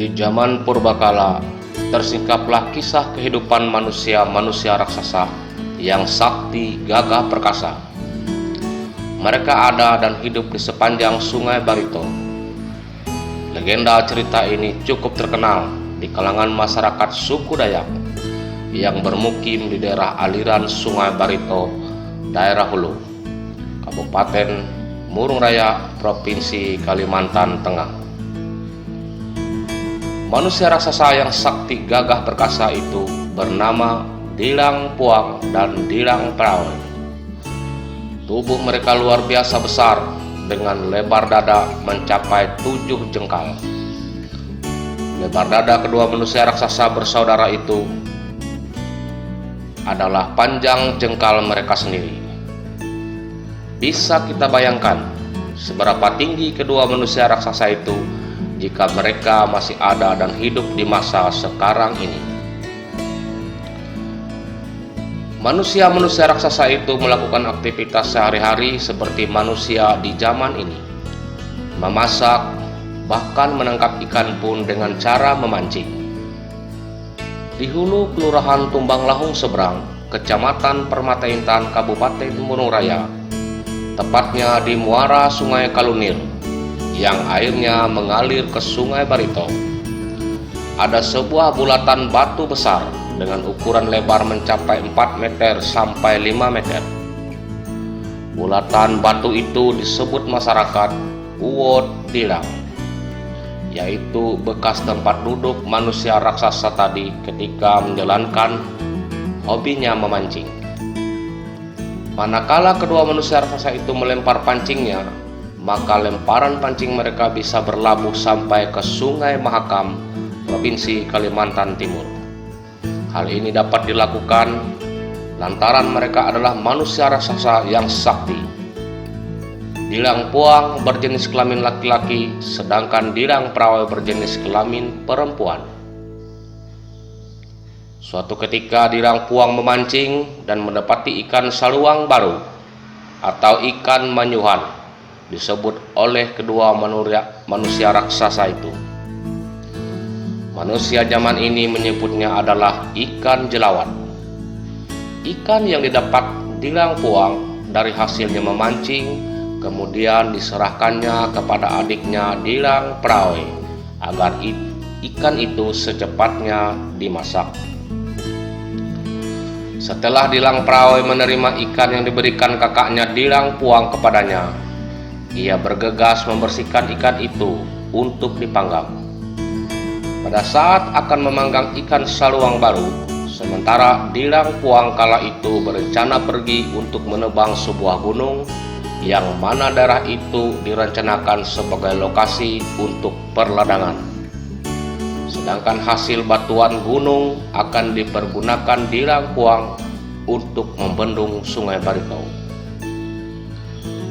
Di zaman purbakala, tersingkaplah kisah kehidupan manusia-manusia raksasa yang sakti, gagah perkasa. Mereka ada dan hidup di sepanjang sungai Barito. Legenda cerita ini cukup terkenal di kalangan masyarakat suku Dayak yang bermukim di daerah aliran sungai Barito, daerah Hulu, Kabupaten Murung Raya, Provinsi Kalimantan Tengah. Manusia raksasa yang sakti gagah perkasa itu bernama Dilang Puang dan Dilang Prawe. Tubuh mereka luar biasa besar dengan lebar dada mencapai 7 jengkal. Lebar dada kedua manusia raksasa bersaudara itu adalah panjang jengkal mereka sendiri. Bisa kita bayangkan seberapa tinggi kedua manusia raksasa itu jika mereka masih ada dan hidup di masa sekarang ini. Manusia-manusia raksasa itu melakukan aktivitas sehari-hari seperti manusia di zaman ini. Memasak, bahkan menangkap ikan pun dengan cara memancing. Di Hulu, Kelurahan Tumbang Lahung Seberang, Kecamatan Permata Intan, Kabupaten Murung Raya, tepatnya di muara Sungai Kalunir yang airnya mengalir ke Sungai Barito, ada sebuah bulatan batu besar dengan ukuran lebar mencapai 4 meter sampai 5 meter. Bulatan batu itu disebut masyarakat Uwod Dilang, yaitu bekas tempat duduk manusia raksasa tadi ketika menjalankan hobinya memancing. Manakala kedua manusia raksasa itu melempar pancingnya, maka lemparan pancing mereka bisa berlabuh sampai ke Sungai Mahakam, Provinsi Kalimantan Timur. Hal ini dapat dilakukan lantaran mereka adalah manusia raksasa yang sakti. Dilang Puang berjenis kelamin laki-laki, sedangkan Dilang Prawe berjenis kelamin perempuan. Suatu ketika Dilang Puang memancing dan mendapati ikan saluang baru atau ikan manyuhan, disebut oleh kedua manusia raksasa itu. Manusia zaman ini menyebutnya adalah ikan jelawat. Ikan yang didapat Dilang Puang dari hasilnya memancing kemudian diserahkannya kepada adiknya Dilang Prawe agar ikan itu secepatnya dimasak. Setelah Dilang Prawe menerima ikan yang diberikan kakaknya Dilang Puang kepadanya, ia bergegas membersihkan ikan itu untuk dipanggang. Pada saat akan memanggang ikan saluang baru, sementara Dilang Puang kala itu berencana pergi untuk menebang sebuah gunung yang mana daerah itu direncanakan sebagai lokasi untuk perladangan. Sedangkan hasil batuan gunung akan dipergunakan Dilang Puang untuk membendung Sungai Barito.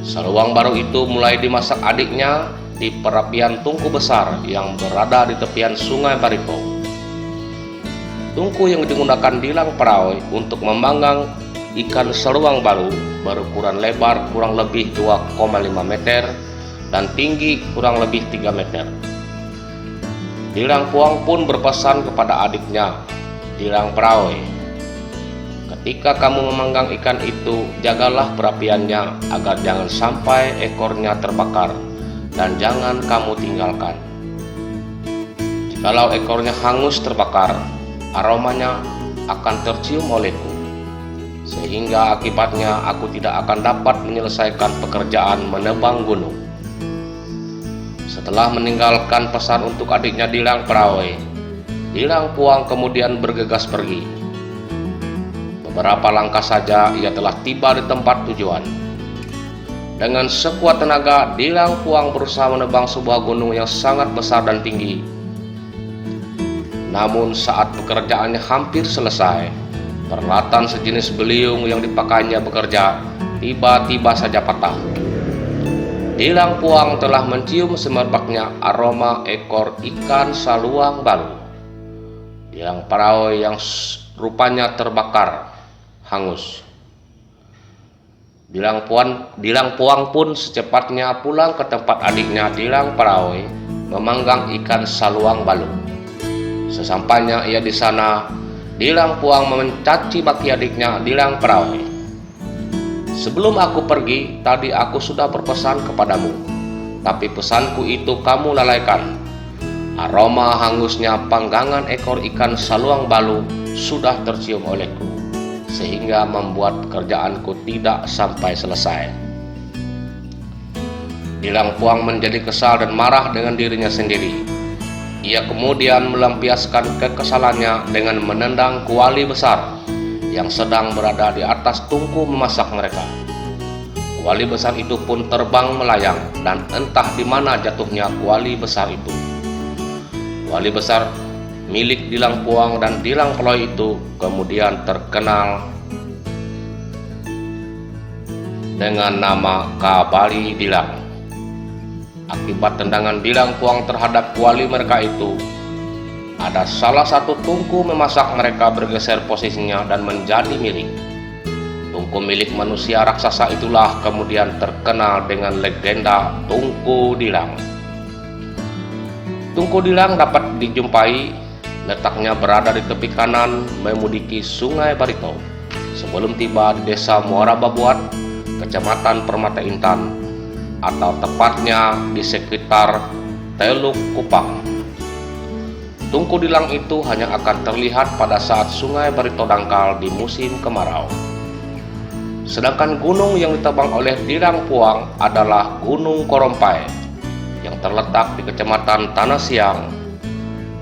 Saluang baru itu mulai dimasak adiknya di perapian tungku besar yang berada di tepian Sungai Barito. Tungku yang digunakan Dilang Prawe untuk memanggang ikan saluang baru berukuran lebar kurang lebih 2,5 meter dan tinggi kurang lebih 3 meter. Dilang Puang pun berpesan kepada adiknya, Dilang Prawe, ketika kamu memanggang ikan itu, jagalah perapiannya agar jangan sampai ekornya terbakar dan jangan kamu tinggalkan. Jikalau ekornya hangus terbakar, aromanya akan tercium olehku, sehingga akibatnya aku tidak akan dapat menyelesaikan pekerjaan menebang gunung. Setelah meninggalkan pesan untuk adiknya Dilang Prawe, Dilang Puang kemudian bergegas pergi. Beberapa langkah saja ia telah tiba di tempat tujuan. Dengan sekuat tenaga, Dilang Puang berusaha menebang sebuah gunung yang sangat besar dan tinggi. Namun saat pekerjaannya hampir selesai, peralatan sejenis beliung yang dipakainya bekerja tiba-tiba saja patah. Dilang Puang telah mencium semerbaknya aroma ekor ikan saluang baru. Dilang Prawe yang rupanya terbakar hangus. Dilang Puang pun secepatnya pulang ke tempat adiknya Dilang Prawe memanggang ikan saluang balu. Sesampainya ia di sana, Dilang Puang mencaci maki adiknya Dilang Perawi. "Sebelum aku pergi, tadi aku sudah berpesan kepadamu, tapi pesanku itu kamu lalaikan. Aroma hangusnya panggangan ekor ikan saluang balu sudah tercium olehku, sehingga membuat pekerjaanku tidak sampai selesai." Dilang Puang menjadi kesal dan marah dengan dirinya sendiri. Ia kemudian melampiaskan kekesalannya dengan menendang kuali besar yang sedang berada di atas tungku memasak mereka. Kuali besar itu pun terbang melayang, dan entah di mana jatuhnya kuali besar itu. Kuali besar milik Dilang Puang dan Dilang Ploy itu kemudian terkenal dengan nama Kabali Dilang. Akibat tendangan Dilang Puang terhadap kuali mereka itu, ada salah satu tungku memasak mereka bergeser posisinya dan menjadi miring. Tungku milik manusia raksasa itulah kemudian terkenal dengan legenda Tungku Dilang. Tungku Dilang dapat dijumpai, letaknya berada di tepi kanan memudiki Sungai Barito sebelum tiba di desa Muara Babuat, Kecamatan Permata Intan, atau tepatnya di sekitar Teluk Kupang. Tungku Dilang itu hanya akan terlihat pada saat Sungai Barito dangkal di musim kemarau. Sedangkan gunung yang ditebang oleh Dilang Puang adalah Gunung Korompai yang terletak di Kecamatan Tanah Siang,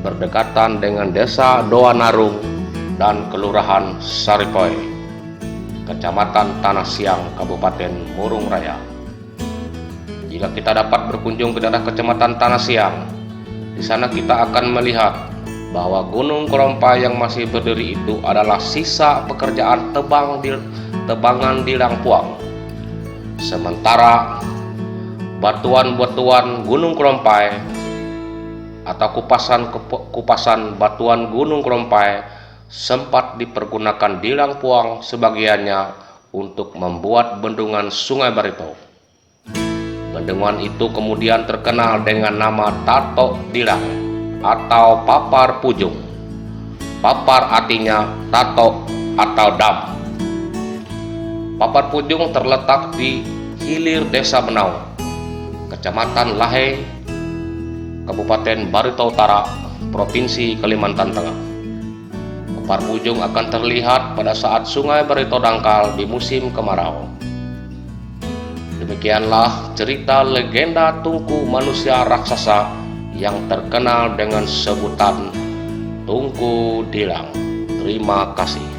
berdekatan dengan Desa Doanarung dan Kelurahan Saripoi, Kecamatan Tanah Siang, Kabupaten Murung Raya. Jika kita dapat berkunjung ke daerah Kecamatan Tanah Siang, di sana kita akan melihat bahwa Gunung Korompai yang masih berdiri itu adalah sisa pekerjaan tebangan Dilang Puang. Sementara batuan-batuan Gunung Korompai atau kupasan batuan Gunung Korompai sempat dipergunakan Dilang Puang sebagiannya untuk membuat bendungan Sungai Barito. Bendungan itu kemudian terkenal dengan nama Tato Dilang atau Papar Pujung. Papar artinya tato atau dam. Papar Pujung terletak di hilir Desa Benau, Kecamatan Lahe, Kabupaten Barito Utara, Provinsi Kalimantan Tengah. Papar Pujung akan terlihat pada saat Sungai Barito dangkal di musim kemarau. Demikianlah cerita legenda tungku manusia raksasa yang terkenal dengan sebutan Tungku Dilang. Terima kasih.